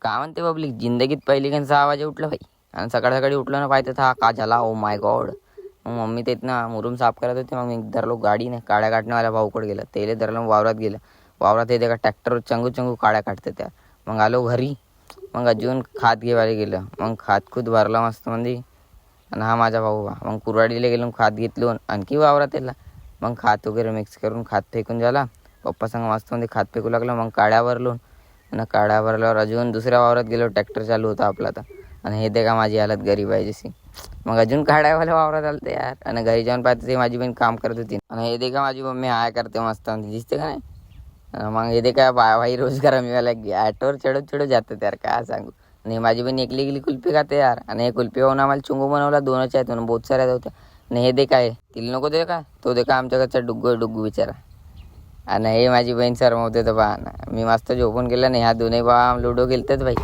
काय म्हणते पब्लिक, जिंदगीत पहिली कंचा आवाज उठला भाई. आणि सकाळी सकाळी उठलो ना पाहिजे था का झाला. Oh my God. मग मम्मी ते ना मुरुम साफ करत होते. मग मी धरलो गाडीने काड्या काटण्यावाल्या भाऊकडे गेलं. तेले धरलं वावरात गेलं. वावरात येते का ट्रॅक्टरवर चंगू चंगू काड्या काढते त्या. मग आलो घरी. मग अजून खात घेवायला गेलं. मग खात खूत भरला मस्त मध्ये. आणि हा माझा भाऊ बा. मग कुराडीला गेलो खात घेतलो. आणखी वावरात येला. मग खात वगैरे मिक्स करून खात फेकून झाला. पप्पा संग मस्त मध्ये खात फेकू लागलं. मग काड्या भरलो. आणि काड्या भरल्यावर अजून दुसऱ्या वावरात गेलो. ट्रॅक्टर चालू होता आपला तर. आणि हे ते का माझी हालत गरीब आहे जशी. मग अजून काड्यावाल्या वावरात आलं ते यार. आणि घरी जाऊन पाहते ते माझी बहीण काम करत होती. आणि हे ते का माझी मम्मी हाय करते मस्त दिसते का नाही. मग हे ते काय भाई रोजगार मी मला ॲटोवर चढत चढत जातं यार काय सांगू. आणि माझी बहीण एकली गेली कुल्फी खाते यार. आणि हे कुल्फी पाहून आम्हाला चुंगू बनवला. 2च आहेत म्हणून बहुत साऱ्या होत्या. आणि हे दे काय तिला नको दे का तो दे का आमच्या घरचा डुग्गू बिचारा. आणि हे माझी बहीण सरमवते तर बा. मी मस्त झोपून गेलं नाही. ह्या दोन्ही बा लुडो खेळतात भाई.